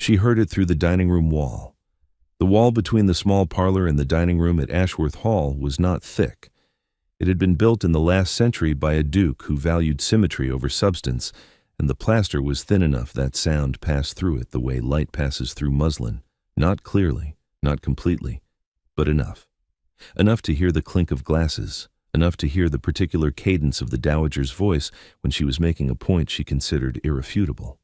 She heard it through the dining room wall. The wall between the small parlor and the dining room at Ashworth Hall was not thick. It had been built in the last century by a duke who valued symmetry over substance, and the plaster was thin enough that sound passed through it the way light passes through muslin, not clearly, not completely, but enough. Enough to hear the clink of glasses, enough to hear the particular cadence of the dowager's voice when she was making a point she considered irrefutable.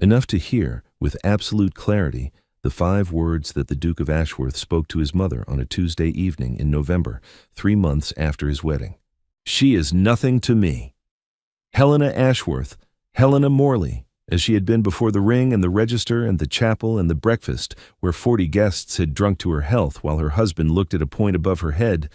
Enough to hear, with absolute clarity, the 5 words that the Duke of Ashworth spoke to his mother on a Tuesday evening in November, 3 months after his wedding. "She is nothing to me." Helena Ashworth, Helena Morley, as she had been before the ring and the register and the chapel and the breakfast where 40 guests had drunk to her health while her husband looked at a point above her head,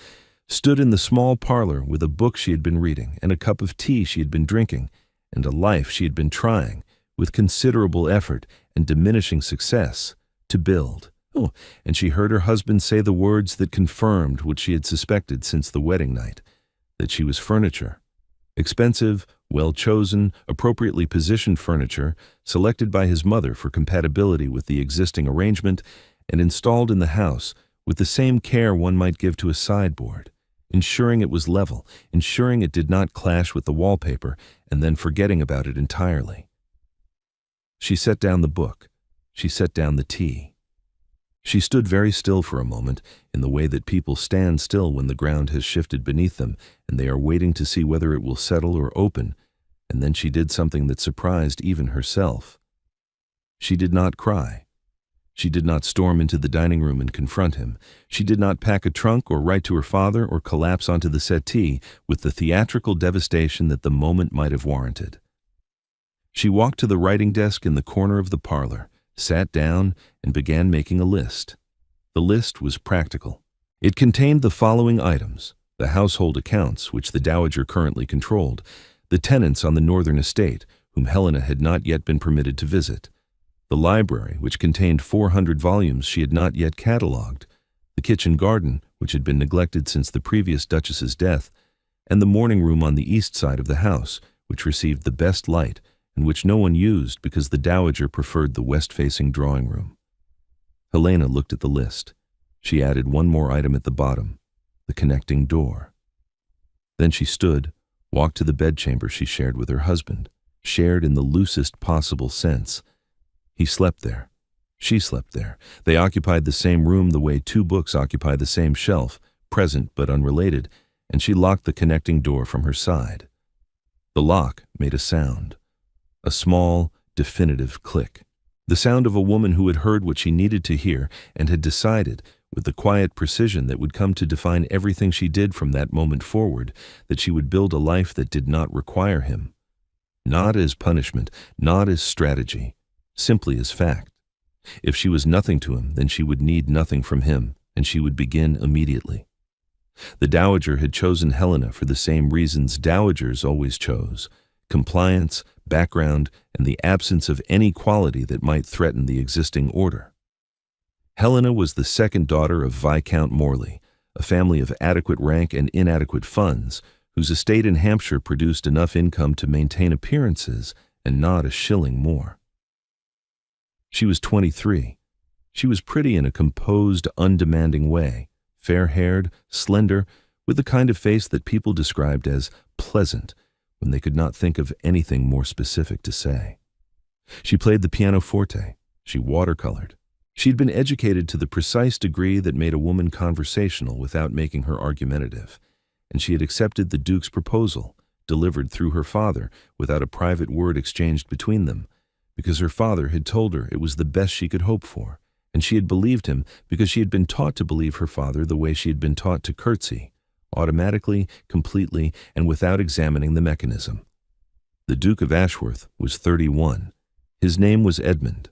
stood in the small parlor with a book she had been reading and a cup of tea she had been drinking and a life she had been trying, with considerable effort and diminishing success, to build. Oh, and she heard her husband say the words that confirmed what she had suspected since the wedding night, that she was furniture. Expensive, well-chosen, appropriately positioned furniture, selected by his mother for compatibility with the existing arrangement, and installed in the house with the same care one might give to a sideboard, ensuring it was level, ensuring it did not clash with the wallpaper, and then forgetting about it entirely. She set down the book. She set down the tea. She stood very still for a moment, in the way that people stand still when the ground has shifted beneath them and they are waiting to see whether it will settle or open, and then she did something that surprised even herself. She did not cry. She did not storm into the dining room and confront him. She did not pack a trunk or write to her father or collapse onto the settee with the theatrical devastation that the moment might have warranted. She walked to the writing desk in the corner of the parlor, sat down, and began making a list. The list was practical. It contained the following items: the household accounts, which the dowager currently controlled, the tenants on the northern estate, whom Helena had not yet been permitted to visit, the library, which contained 400 volumes she had not yet catalogued, the kitchen garden, which had been neglected since the previous duchess's death, and the morning room on the east side of the house, which received the best light, and which no one used because the dowager preferred the west-facing drawing room. Helena looked at the list. She added one more item at the bottom: the connecting door. Then she stood, walked to the bedchamber she shared with her husband, shared in the loosest possible sense. He slept there. She slept there. They occupied the same room the way 2 books occupy the same shelf, present but unrelated, and she locked the connecting door from her side. The lock made a sound. A small, definitive click. The sound of a woman who had heard what she needed to hear and had decided, with the quiet precision that would come to define everything she did from that moment forward, that she would build a life that did not require him. Not as punishment, not as strategy, simply as fact. If she was nothing to him, then she would need nothing from him, and she would begin immediately. The dowager had chosen Helena for the same reasons dowagers always chose: compliance, background, and the absence of any quality that might threaten the existing order. Helena was the second daughter of Viscount Morley, a family of adequate rank and inadequate funds, whose estate in Hampshire produced enough income to maintain appearances and not a shilling more. She was 23. She was pretty in a composed, undemanding way, fair-haired, slender, with the kind of face that people described as pleasant, when they could not think of anything more specific to say. She played the pianoforte. She watercolored. She'd been educated to the precise degree that made a woman conversational without making her argumentative, and she had accepted the Duke's proposal, delivered through her father, without a private word exchanged between them, because her father had told her it was the best she could hope for, and she had believed him because she had been taught to believe her father the way she had been taught to curtsy, automatically, completely, and without examining the mechanism. The Duke of Ashworth was 31. His name was Edmund.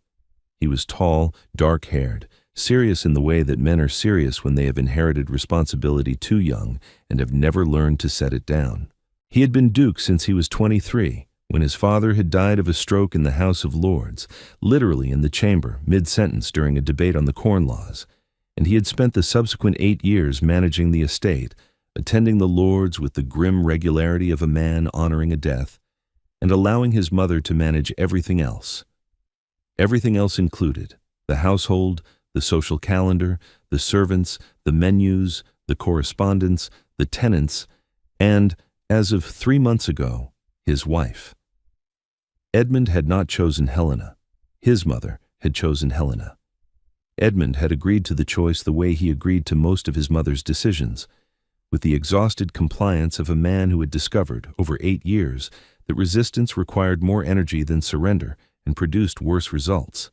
He was tall, dark-haired, serious in the way that men are serious when they have inherited responsibility too young and have never learned to set it down. He had been Duke since he was 23, when his father had died of a stroke in the House of Lords, literally in the chamber, mid-sentence during a debate on the Corn Laws, and he had spent the subsequent 8 years managing the estate, attending the Lords with the grim regularity of a man honoring a death, and allowing his mother to manage everything else. Everything else included: the household, the social calendar, the servants, the menus, the correspondence, the tenants, and, as of 3 months ago, his wife. Edmund had not chosen Helena. His mother had chosen Helena. Edmund had agreed to the choice the way he agreed to most of his mother's decisions, with the exhausted compliance of a man who had discovered, over 8 years, that resistance required more energy than surrender and produced worse results.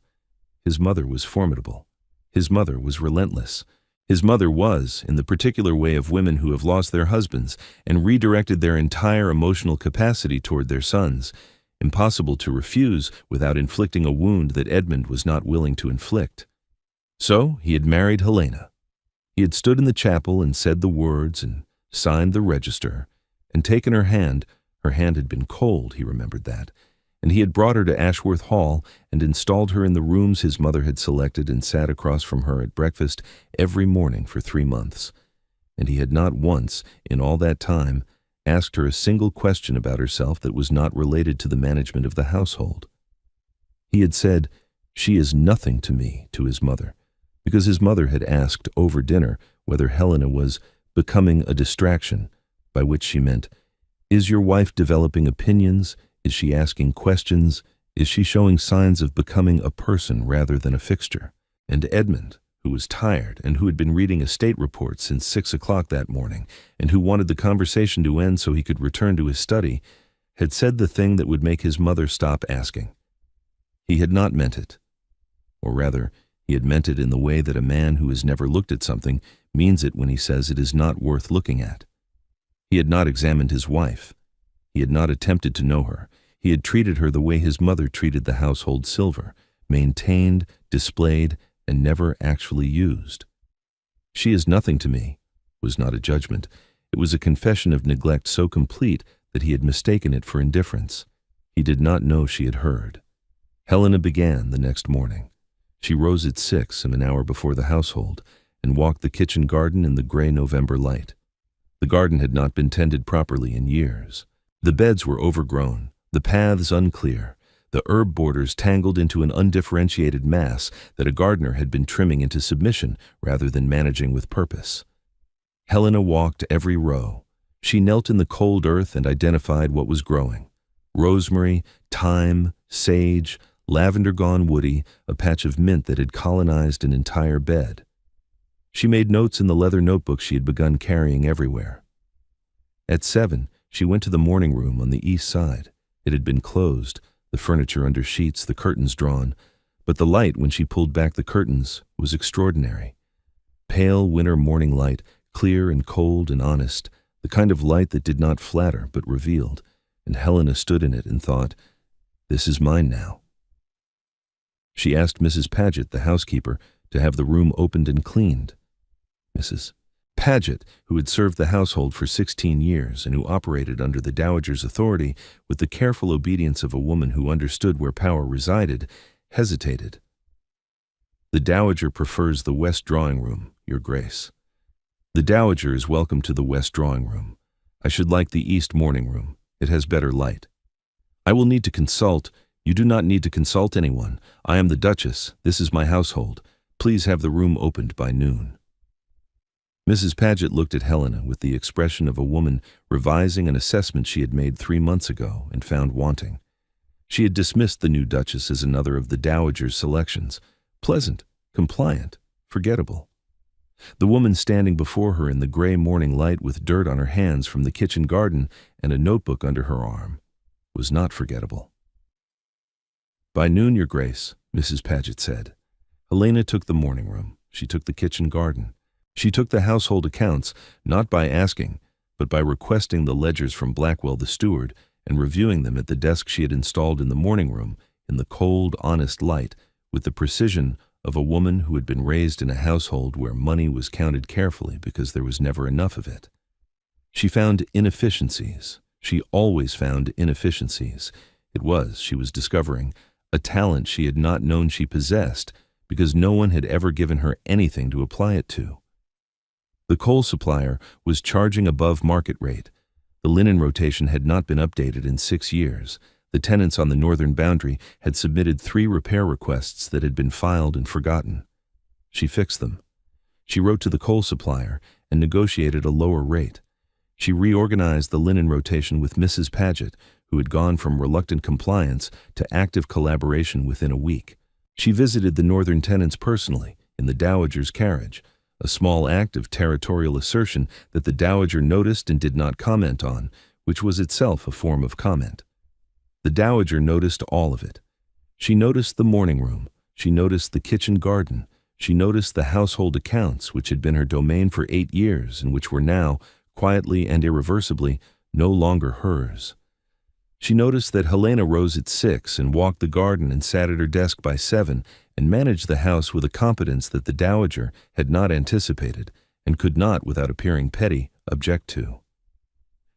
His mother was formidable. His mother was relentless. His mother was, in the particular way of women who have lost their husbands and redirected their entire emotional capacity toward their sons, impossible to refuse without inflicting a wound that Edmund was not willing to inflict. So he had married Helena. He had stood in the chapel and said the words and signed the register and taken her hand. Her hand had been cold, he remembered that, and he had brought her to Ashworth Hall and installed her in the rooms his mother had selected and sat across from her at breakfast every morning for 3 months. And he had not once, in all that time, asked her a single question about herself that was not related to the management of the household. He had said, "She is nothing to me," to his mother, because his mother had asked over dinner whether Helena was becoming a distraction, by which she meant, "Is your wife developing opinions? Is she asking questions? Is she showing signs of becoming a person rather than a fixture?" And Edmund, who was tired and who had been reading a state report since 6 o'clock that morning, and who wanted the conversation to end so he could return to his study, had said the thing that would make his mother stop asking. He had not meant it. Or rather, he had meant it in the way that a man who has never looked at something means it when he says it is not worth looking at. He had not examined his wife. He had not attempted to know her. He had treated her the way his mother treated the household silver, maintained, displayed, and never actually used. "She is nothing to me," was not a judgment. It was a confession of neglect so complete that he had mistaken it for indifference. He did not know she had heard. Helena began the next morning. She rose at 6, an hour before the household, and walked the kitchen garden in the gray November light. The garden had not been tended properly in years. The beds were overgrown, the paths unclear, the herb borders tangled into an undifferentiated mass that a gardener had been trimming into submission rather than managing with purpose. Helena walked every row. She knelt in the cold earth and identified what was growing: rosemary, thyme, sage, lavender gone woody, a patch of mint that had colonized an entire bed. She made notes in the leather notebook she had begun carrying everywhere. At 7, she went to the morning room on the east side. It had been closed, the furniture under sheets, the curtains drawn, but the light, when she pulled back the curtains, was extraordinary. Pale winter morning light, clear and cold and honest, the kind of light that did not flatter but revealed, and Helena stood in it and thought, "This is mine now." She asked Mrs. Paget, the housekeeper, to have the room opened and cleaned. Mrs. Paget, who had served the household for 16 years and who operated under the dowager's authority with the careful obedience of a woman who understood where power resided, hesitated. "The dowager prefers the west drawing room, Your Grace." "The dowager is welcome to the west drawing room. I should like the east morning room. It has better light." "I will need to consult." "You do not need to consult anyone. I am the Duchess. This is my household. Please have the room opened by noon." Mrs. Paget looked at Helena with the expression of a woman revising an assessment she had made 3 months ago and found wanting. She had dismissed the new Duchess as another of the dowager's selections, pleasant, compliant, forgettable. The woman standing before her in the gray morning light with dirt on her hands from the kitchen garden and a notebook under her arm was not forgettable. "By noon, Your Grace," Mrs. Paget said. Helena took the morning room. She took the kitchen garden. She took the household accounts, not by asking, but by requesting the ledgers from Blackwell the steward and reviewing them at the desk she had installed in the morning room in the cold, honest light with the precision of a woman who had been raised in a household where money was counted carefully because there was never enough of it. She found inefficiencies. She always found inefficiencies. It was, she was discovering, a talent she had not known she possessed because no one had ever given her anything to apply it to. The coal supplier was charging above market rate. The linen rotation had not been updated in 6 years. The tenants on the northern boundary had submitted 3 repair requests that had been filed and forgotten. She fixed them. She wrote to the coal supplier and negotiated a lower rate. She reorganized the linen rotation with Mrs. Paget, who had gone from reluctant compliance to active collaboration within a week. She visited the northern tenants personally, in the Dowager's carriage, a small act of territorial assertion that the Dowager noticed and did not comment on, which was itself a form of comment. The Dowager noticed all of it. She noticed the morning room. She noticed the kitchen garden. She noticed the household accounts, which had been her domain for 8 years and which were now, quietly and irreversibly, no longer hers. She noticed that Helena rose at 6 and walked the garden and sat at her desk by 7 and managed the house with a competence that the Dowager had not anticipated and could not, without appearing petty, object to.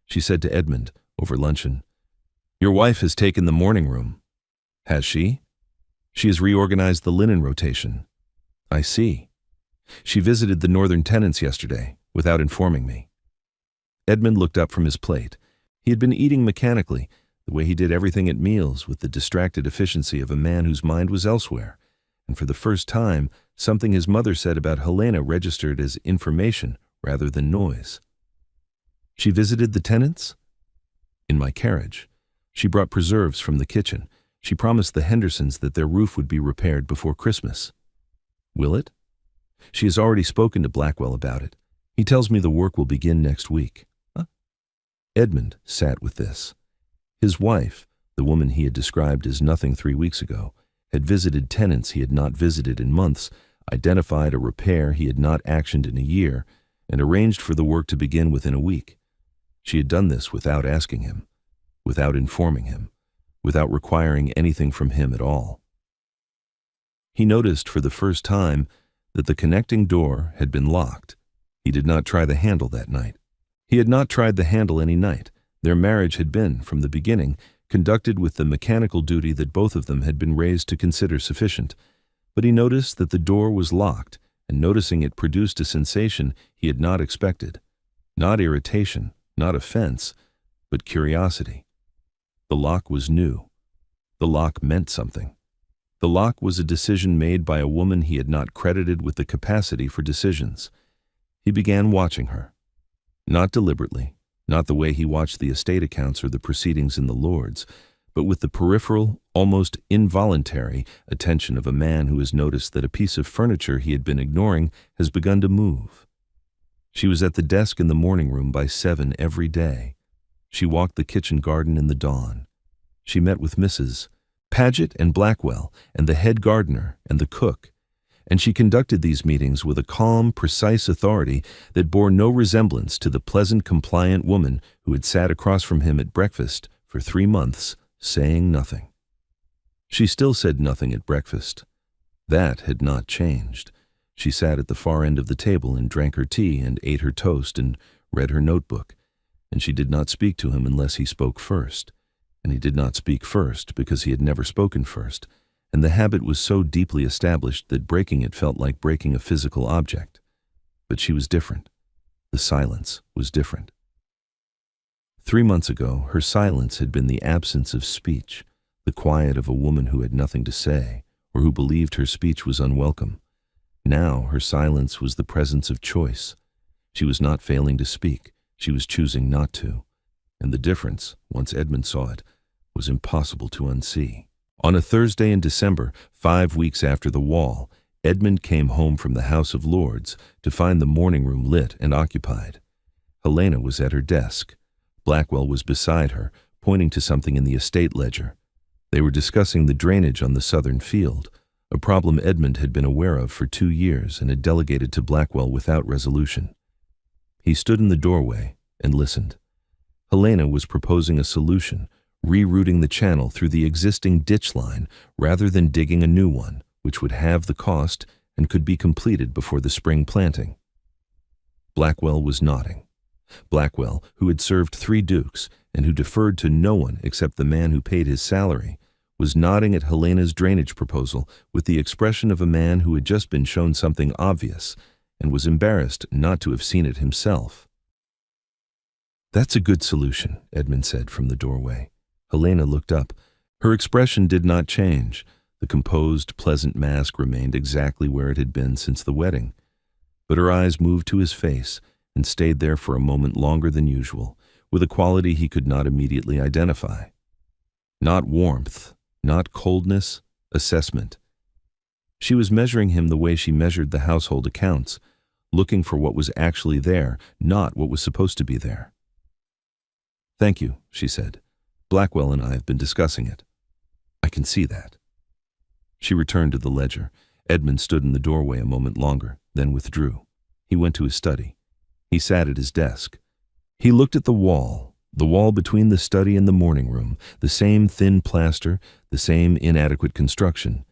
She said to Edmund, over luncheon, "Your wife has taken the morning room." "Has she?" "She has reorganized the linen rotation." "I see." "She visited the northern tenants yesterday, without informing me." Edmund looked up from his plate. He had been eating mechanically, the way he did everything at meals, with the distracted efficiency of a man whose mind was elsewhere, and for the first time, something his mother said about Helena registered as information rather than noise. "She visited the tenants?" "In my carriage. She brought preserves from the kitchen. She promised the Hendersons that their roof would be repaired before Christmas." "Will it?" "She has already spoken to Blackwell about it. He tells me the work will begin next week." Huh? Edmund sat with this. His wife, the woman he had described as nothing 3 weeks ago, had visited tenants he had not visited in months, identified a repair he had not actioned in a year, and arranged for the work to begin within a week. She had done this without asking him, without informing him, without requiring anything from him at all. He noticed for the first time that the connecting door had been locked. He did not try the handle that night. He had not tried the handle any night. Their marriage had been, from the beginning, conducted with the mechanical duty that both of them had been raised to consider sufficient. But he noticed that the door was locked, and noticing it produced a sensation he had not expected. Not irritation, not offense, but curiosity. The lock was new. The lock meant something. The lock was a decision made by a woman he had not credited with the capacity for decisions. He began watching her. Not deliberately, not the way he watched the estate accounts or the proceedings in the Lords, but with the peripheral, almost involuntary attention of a man who has noticed that a piece of furniture he had been ignoring has begun to move. She was at the desk in the morning room by 7 every day. She walked the kitchen garden in the dawn. She met with Mrs. Paget and Blackwell and the head gardener and the cook, and she conducted these meetings with a calm, precise authority that bore no resemblance to the pleasant, compliant woman who had sat across from him at breakfast for 3 months, saying nothing. She still said nothing at breakfast. That had not changed. She sat at the far end of the table and drank her tea and ate her toast and read her notebook, and she did not speak to him unless he spoke first, and he did not speak first because he had never spoken first, and the habit was so deeply established that breaking it felt like breaking a physical object. But she was different. The silence was different. 3 months ago, her silence had been the absence of speech, the quiet of a woman who had nothing to say, or who believed her speech was unwelcome. Now her silence was the presence of choice. She was not failing to speak, she was choosing not to. And the difference, once Edmund saw it, was impossible to unsee. On a Thursday in December, 5 weeks after the wall, Edmund came home from the House of Lords to find the morning room lit and occupied. Helena was at her desk. Blackwell was beside her, pointing to something in the estate ledger. They were discussing the drainage on the southern field, a problem Edmund had been aware of for 2 years and had delegated to Blackwell without resolution. He stood in the doorway and listened. Helena was proposing a solution, rerouting the channel through the existing ditch line rather than digging a new one, which would halve the cost and could be completed before the spring planting. Blackwell was nodding. Blackwell, who had served 3 dukes and who deferred to no one except the man who paid his salary, was nodding at Helena's drainage proposal with the expression of a man who had just been shown something obvious and was embarrassed not to have seen it himself. "That's a good solution," Edmund said from the doorway. Helena looked up, Her expression did not change. The composed, pleasant mask remained exactly where it had been since the wedding. But her eyes moved to his face and stayed there for a moment longer than usual, with a quality he could not immediately identify. Not warmth, not coldness, assessment. She was measuring him the way she measured the household accounts, looking for what was actually there, not what was supposed to be there. "Thank you," she said. "Blackwell and I have been discussing it." "I can see that." She returned to the ledger. Edmund stood in the doorway a moment longer, then withdrew. He went to his study. He sat at his desk. He looked at the wall between the study and the morning room, the same thin plaster, the same inadequate construction.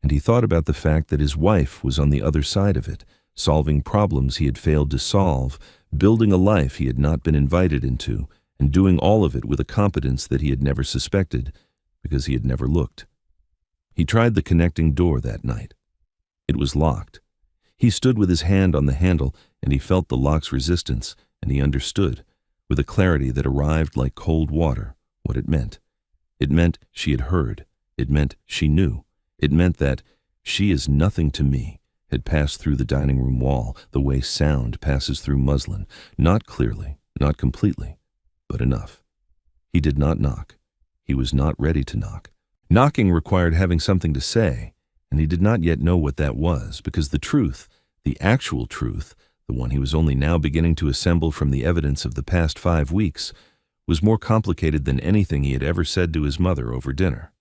And he thought about the fact that his wife was on the other side of it, solving problems he had failed to solve, building a life he had not been invited into, and doing all of it with a competence that he had never suspected, because he had never looked. He tried the connecting door that night. It was locked. He stood with his hand on the handle, and he felt the lock's resistance, and he understood, with a clarity that arrived like cold water, what it meant. It meant she had heard. It meant she knew. It meant that "she is nothing to me" had passed through the dining room wall the way sound passes through muslin, not clearly, not completely, but enough. He did not knock. He was not ready to knock. Knocking required having something to say, and he did not yet know what that was, because the truth, the actual truth, the one he was only now beginning to assemble from the evidence of the past 5 weeks, was more complicated than anything he had ever said to his mother over dinner.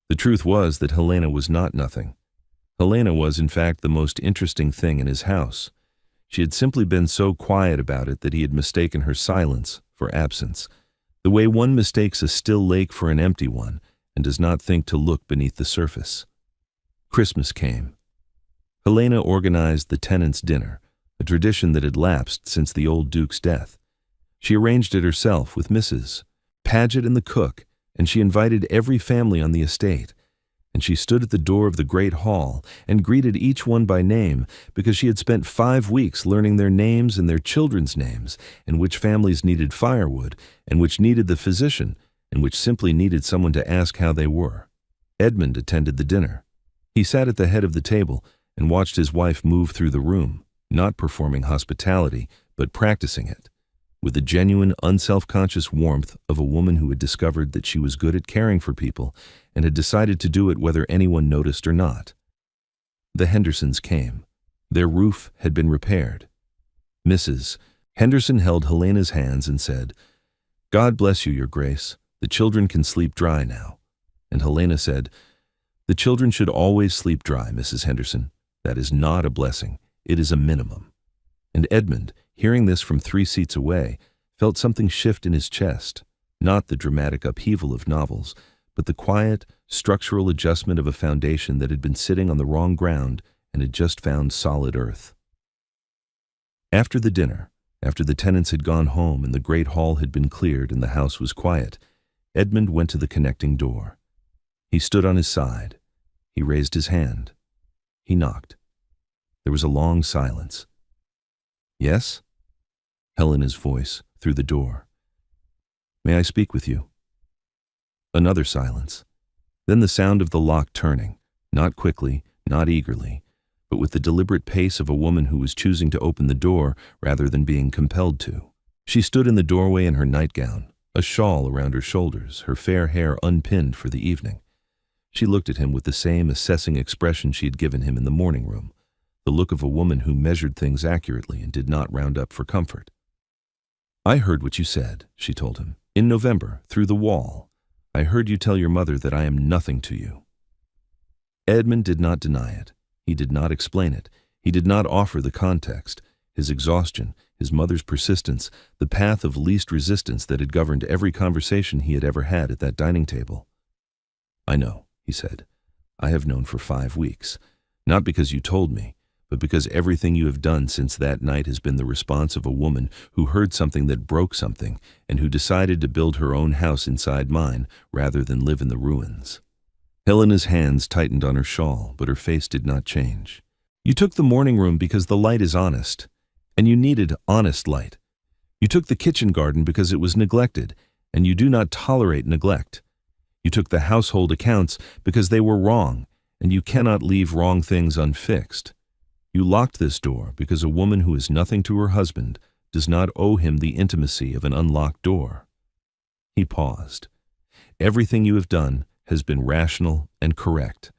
The truth was that Helena was not nothing. Helena was, in fact, the most interesting thing in his house. She had simply been so quiet about it that he had mistaken her silence for absence, the way one mistakes a still lake for an empty one and does not think to look beneath the surface. Christmas came. Helena organized the tenants' dinner, a tradition that had lapsed since the old Duke's death. She arranged it herself with Mrs. Paget and the cook, and she invited every family on the estate. And she stood at the door of the great hall and greeted each one by name, because she had spent 5 weeks learning their names and their children's names, and which families needed firewood, and which needed the physician, and which simply needed someone to ask how they were. Edmund attended the dinner. He sat at the head of the table and watched his wife move through the room, not performing hospitality, but practicing it, with the genuine, unself-conscious warmth of a woman who had discovered that she was good at caring for people and had decided to do it whether anyone noticed or not. The Hendersons came. Their roof had been repaired. Mrs. Henderson held Helena's hands and said, "God bless you, Your Grace. The children can sleep dry now." And Helena said, "The children should always sleep dry, Mrs. Henderson. That is not a blessing. It is a minimum." And Edmund, hearing this from 3 seats away, felt something shift in his chest, not the dramatic upheaval of novels, but the quiet, structural adjustment of a foundation that had been sitting on the wrong ground and had just found solid earth. After the dinner, after the tenants had gone home and the great hall had been cleared and the house was quiet, Edmund went to the connecting door. He stood on his side. He raised his hand. He knocked. There was a long silence. "Yes?" Helena's voice through the door. "May I speak with you?" Another silence. Then the sound of the lock turning, not quickly, not eagerly, but with the deliberate pace of a woman who was choosing to open the door rather than being compelled to. She stood in the doorway in her nightgown, a shawl around her shoulders, her fair hair unpinned for the evening. She looked at him with the same assessing expression she had given him in the morning room, the look of a woman who measured things accurately and did not round up for comfort. "I heard what you said," she told him, "in November, through the wall. I heard you tell your mother that I am nothing to you." Edmund did not deny it. He did not explain it. He did not offer the context, his exhaustion, his mother's persistence, the path of least resistance that had governed every conversation he had ever had at that dining table. "I know," he said. "I have known for 5 weeks. Not because you told me, but because everything you have done since that night has been the response of a woman who heard something that broke something and who decided to build her own house inside mine rather than live in the ruins." Helena's hands tightened on her shawl, but her face did not change. "You took the morning room because the light is honest, and you needed honest light. You took the kitchen garden because it was neglected, and you do not tolerate neglect. You took the household accounts because they were wrong, and you cannot leave wrong things unfixed. You locked this door because a woman who is nothing to her husband does not owe him the intimacy of an unlocked door. He paused. Everything you have done has been rational and correct,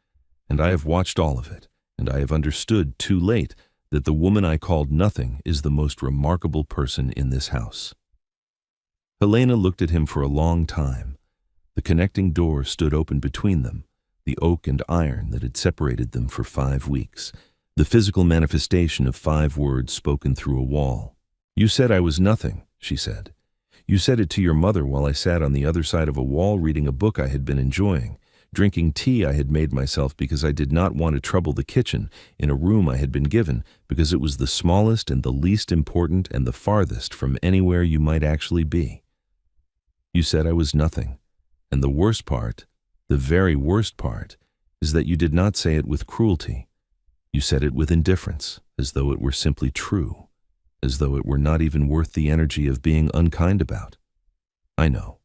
and I have watched all of it, and I have understood too late that the woman I called nothing is the most remarkable person in this house. Helena looked at him for a long time. The connecting door stood open between them, the oak and iron that had separated them for 5 weeks, the physical manifestation of 5 words spoken through a wall. "You said I was nothing," she said. "You said it to your mother while I sat on the other side of a wall reading a book I had been enjoying, drinking tea I had made myself because I did not want to trouble the kitchen in a room I had been given because it was the smallest and the least important and the farthest from anywhere you might actually be. You said I was nothing, and the worst part, the very worst part, is that you did not say it with cruelty. You said it with indifference, as though it were simply true, as though it were not even worth the energy of being unkind about. I know.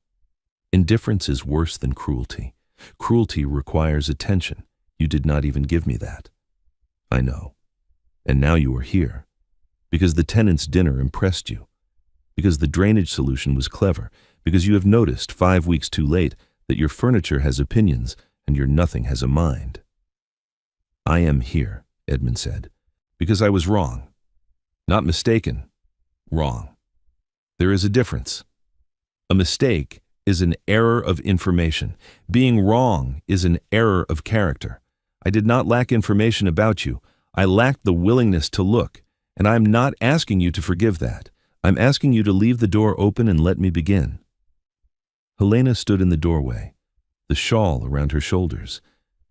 Indifference is worse than cruelty. Cruelty requires attention. You did not even give me that. I know. And now you are here. Because the tenants' dinner impressed you. Because the drainage solution was clever. Because you have noticed 5 weeks too late that your furniture has opinions and your nothing has a mind. I am here, Edmund said, because I was wrong. Not mistaken, wrong. There is a difference. A mistake is an error of information. Being wrong is an error of character. I did not lack information about you. I lacked the willingness to look, and I am not asking you to forgive that. I'm asking you to leave the door open and let me begin. Helena stood in the doorway, the shawl around her shoulders,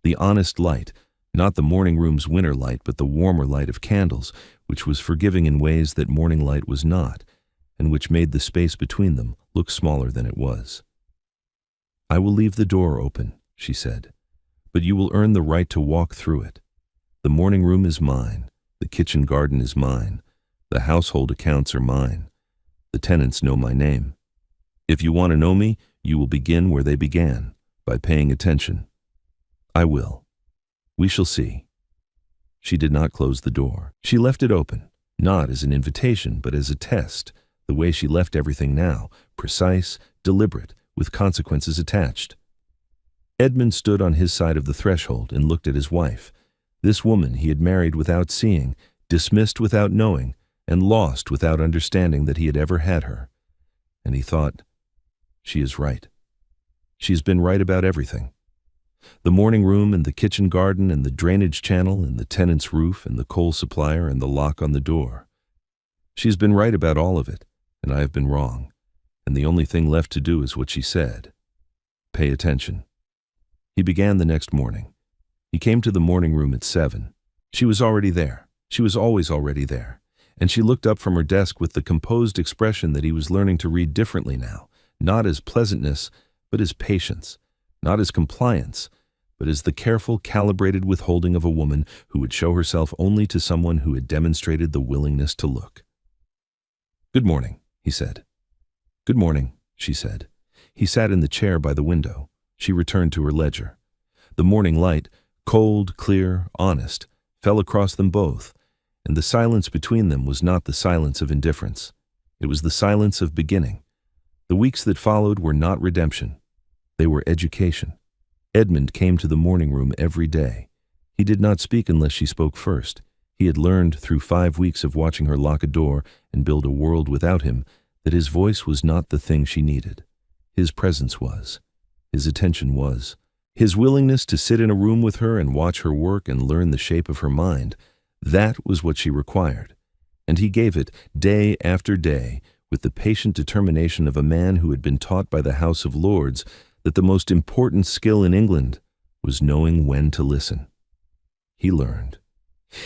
the honest light, not the morning room's winter light, but the warmer light of candles, which was forgiving in ways that morning light was not, and which made the space between them look smaller than it was. I will leave the door open, she said, but you will earn the right to walk through it. The morning room is mine, the kitchen garden is mine, the household accounts are mine. The tenants know my name. If you want to know me, you will begin where they began, by paying attention. I will. We shall see. She did not close the door. She left it open, not as an invitation, but as a test, the way she left everything now, precise, deliberate, with consequences attached. Edmund stood on his side of the threshold and looked at his wife, this woman he had married without seeing, dismissed without knowing, and lost without understanding that he had ever had her. And he thought, she is right. She has been right about everything. The morning room and the kitchen garden and the drainage channel and the tenant's roof and the coal supplier and the lock on the door. She has been right about all of it, and I have been wrong, and the only thing left to do is what she said. Pay attention. He began the next morning. He came to the morning room at 7. She was already there. She was always already there, and she looked up from her desk with the composed expression that he was learning to read differently now, not as pleasantness, but as patience, not as compliance, but as the careful, calibrated withholding of a woman who would show herself only to someone who had demonstrated the willingness to look. Good morning, he said. Good morning, she said. He sat in the chair by the window. She returned to her ledger. The morning light, cold, clear, honest, fell across them both, and the silence between them was not the silence of indifference. It was the silence of beginning. The weeks that followed were not redemption. They were education. Edmund came to the morning room every day. He did not speak unless she spoke first. He had learned through 5 weeks of watching her lock a door and build a world without him that his voice was not the thing she needed. His presence was. His attention was. His willingness to sit in a room with her and watch her work and learn the shape of her mind, that was what she required. And he gave it day after day with the patient determination of a man who had been taught by the House of Lords that the most important skill in England was knowing when to listen. He learned.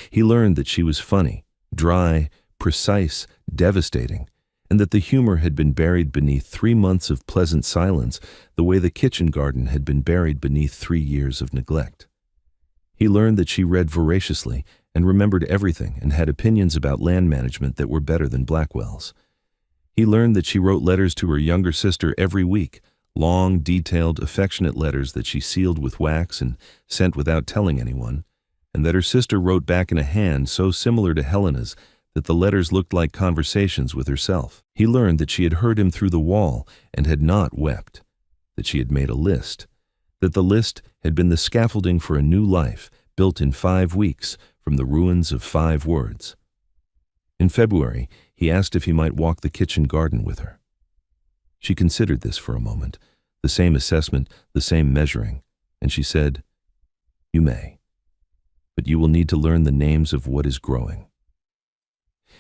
He learned that she was funny, dry, precise, devastating, and that the humor had been buried beneath 3 months of pleasant silence the way the kitchen garden had been buried beneath 3 years of neglect. He learned that she read voraciously and remembered everything and had opinions about land management that were better than Blackwell's. He learned that she wrote letters to her younger sister every week, long, detailed, affectionate letters that she sealed with wax and sent without telling anyone, and that her sister wrote back in a hand so similar to Helena's that the letters looked like conversations with herself. He learned that she had heard him through the wall and had not wept, that she had made a list, that the list had been the scaffolding for a new life built in 5 weeks from the ruins of 5 words. In February, he asked if he might walk the kitchen garden with her. She considered this for a moment, the same assessment, the same measuring, and she said, "You may, but you will need to learn the names of what is growing."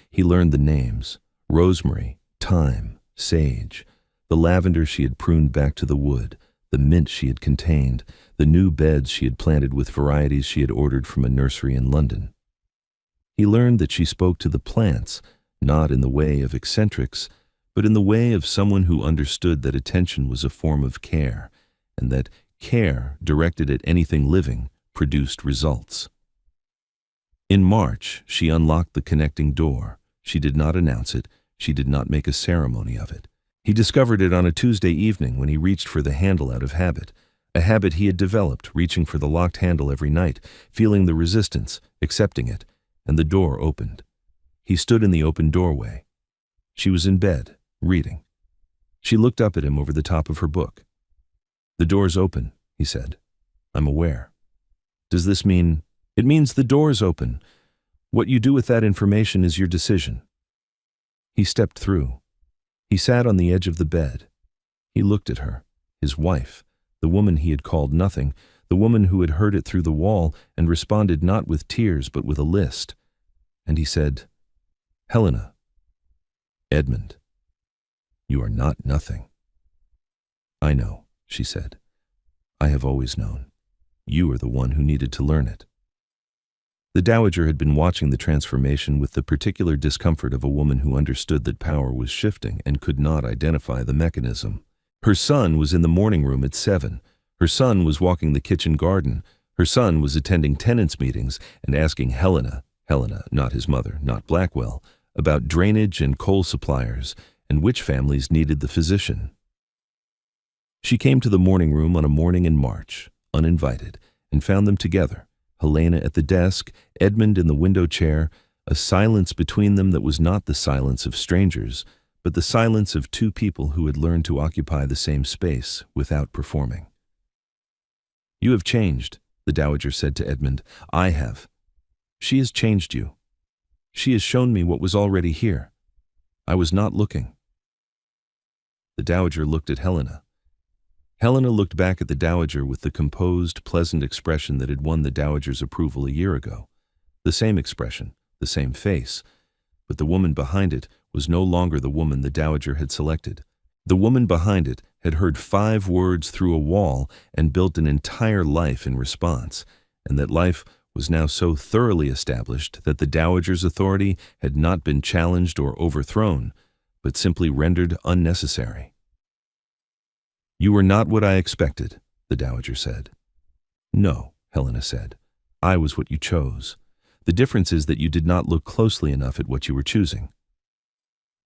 He learned the names: rosemary, thyme, sage, the lavender she had pruned back to the wood, the mint she had contained, the new beds she had planted with varieties she had ordered from a nursery in London. He learned that she spoke to the plants, not in the way of eccentrics, but in the way of someone who understood that attention was a form of care, and that care directed at anything living produced results. In March, she unlocked the connecting door. She did not announce it. She did not make a ceremony of it. He discovered it on a Tuesday evening when he reached for the handle out of habit, a habit he had developed, reaching for the locked handle every night, feeling the resistance, accepting it, and the door opened. He stood in the open doorway. She was in bed, reading. She looked up at him over the top of her book. "The door's open," he said. "I'm aware." "Does this mean—" "It means the door's open. What you do with that information is your decision." He stepped through. He sat on the edge of the bed. He looked at her, his wife, the woman he had called nothing, the woman who had heard it through the wall and responded not with tears but with a list. And he said, "Helena, Edmund, you are not nothing." "I know," she said. "I have always known. You are the one who needed to learn it." The dowager had been watching the transformation with the particular discomfort of a woman who understood that power was shifting and could not identify the mechanism. Her son was in the morning room at 7. Her son was walking the kitchen garden. Her son was attending tenants' meetings and asking Helena, not his mother, not Blackwell, about drainage and coal suppliers and which families needed the physician. She came to the morning room on a morning in March, uninvited, and found them together. Helena at the desk, Edmund in the window chair, a silence between them that was not the silence of strangers, but the silence of 2 people who had learned to occupy the same space without performing. "You have changed," the dowager said to Edmund. "I have. She has changed you. She has shown me what was already here. I was not looking." The dowager looked at Helena. Helena looked back at the dowager with the composed, pleasant expression that had won the dowager's approval a year ago. The same expression, the same face, but the woman behind it was no longer the woman the dowager had selected. The woman behind it had heard 5 words through a wall and built an entire life in response, and that life was now so thoroughly established that the dowager's authority had not been challenged or overthrown, but simply rendered unnecessary. "You were not what I expected," the dowager said. "No," Helena said. "I was what you chose. The difference is that you did not look closely enough at what you were choosing."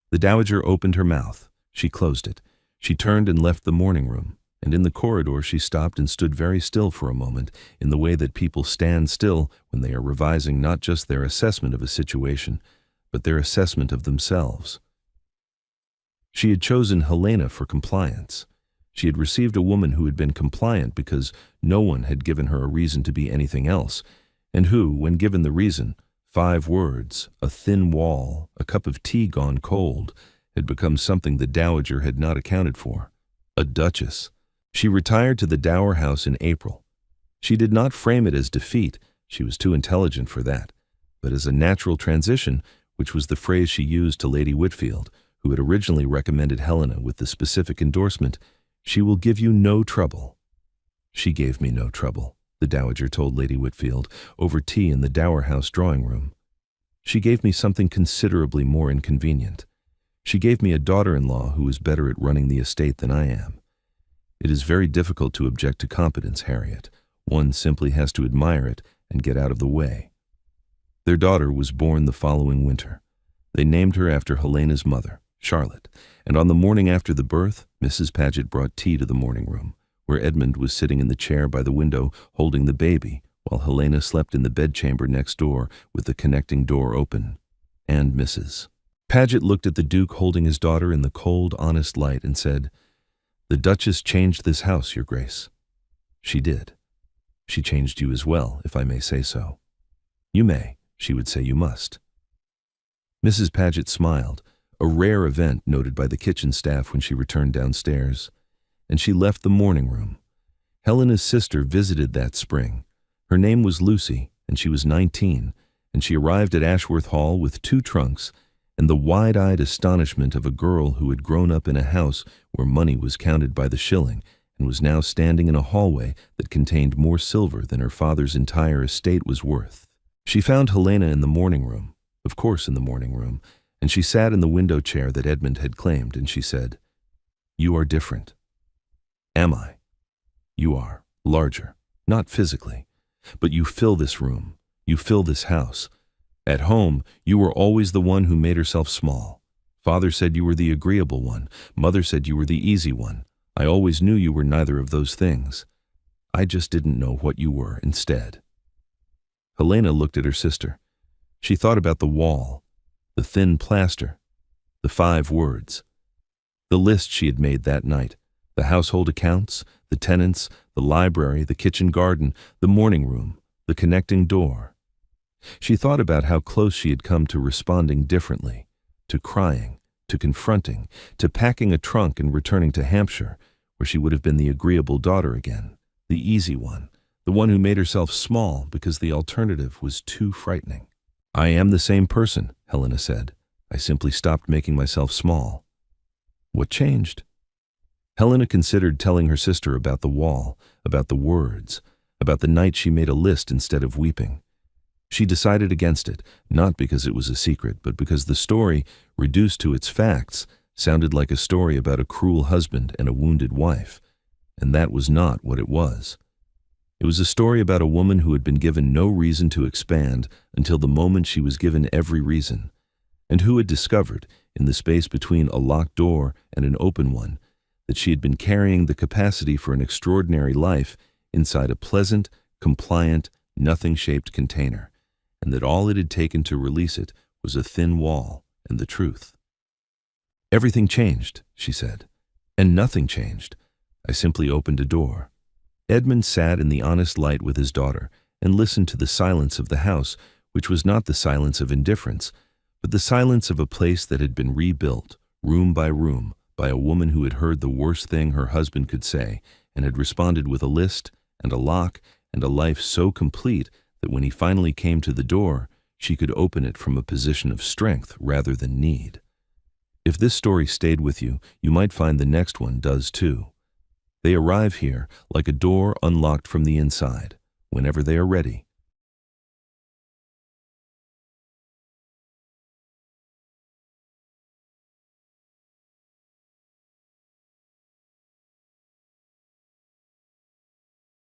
The dowager opened her mouth. She closed it. She turned and left the morning room, and in the corridor she stopped and stood very still for a moment, in the way that people stand still when they are revising not just their assessment of a situation, but their assessment of themselves. She had chosen Helena for compliance. She had received a woman who had been compliant because no one had given her a reason to be anything else, and who, when given the reason, 5 words, a thin wall, a cup of tea gone cold, had become something the dowager had not accounted for. A duchess. She retired to the dower house in April. She did not frame it as defeat, she was too intelligent for that, but as a natural transition, which was the phrase she used to Lady Whitfield, who had originally recommended Helena with the specific endorsement, "She will give you no trouble." "She gave me no trouble," the dowager told Lady Whitfield over tea in the dower house drawing room. "She gave me something considerably more inconvenient. She gave me a daughter-in-law who is better at running the estate than I am. It is very difficult to object to competence, Harriet. One simply has to admire it and get out of the way." Their daughter was born the following winter. They named her after Helena's mother. Charlotte, and on the morning after the birth, Mrs. Paget brought tea to the morning room, where Edmund was sitting in the chair by the window holding the baby, while Helena slept in the bedchamber next door with the connecting door open. And Mrs. Paget looked at the Duke holding his daughter in the cold, honest light and said, "The Duchess changed this house, Your Grace." She did. She changed you as well, if I may say so. You may, she would say you must. Mrs. Paget smiled, a rare event noted by the kitchen staff when she returned downstairs, and she left the morning room. Helena's sister visited that spring. Her name was Lucy, and she was 19, and she arrived at Ashworth Hall with 2 trunks and the wide-eyed astonishment of a girl who had grown up in a house where money was counted by the shilling and was now standing in a hallway that contained more silver than her father's entire estate was worth. She found Helena in the morning room, of course in the morning room, and she sat in the window chair that Edmund had claimed, and she said, "You are different." "Am I?" "You are. Larger. Not physically. But you fill this room. You fill this house. At home, you were always the one who made herself small. Father said you were the agreeable one. Mother said you were the easy one. I always knew you were neither of those things. I just didn't know what you were instead." Helena looked at her sister. She thought about the wall, the thin plaster, the 5 words, the list she had made that night, the household accounts, the tenants, the library, the kitchen garden, the morning room, the connecting door. She thought about how close she had come to responding differently, to crying, to confronting, to packing a trunk and returning to Hampshire, where she would have been the agreeable daughter again, the easy one, the one who made herself small because the alternative was too frightening. "I am the same person," Helena said. "I simply stopped making myself small." "What changed?" Helena considered telling her sister about the wall, about the words, about the night she made a list instead of weeping. She decided against it, not because it was a secret, but because the story, reduced to its facts, sounded like a story about a cruel husband and a wounded wife, and that was not what it was. It was a story about a woman who had been given no reason to expand until the moment she was given every reason, and who had discovered, in the space between a locked door and an open one, that she had been carrying the capacity for an extraordinary life inside a pleasant, compliant, nothing-shaped container, and that all it had taken to release it was a thin wall and the truth. "Everything changed," she said, "and nothing changed. I simply opened a door." Edmund sat in the honest light with his daughter and listened to the silence of the house, which was not the silence of indifference, but the silence of a place that had been rebuilt, room by room, by a woman who had heard the worst thing her husband could say and had responded with a list and a lock and a life so complete that when he finally came to the door, she could open it from a position of strength rather than need. If this story stayed with you, you might find the next one does too. They arrive here like a door unlocked from the inside, whenever they are ready,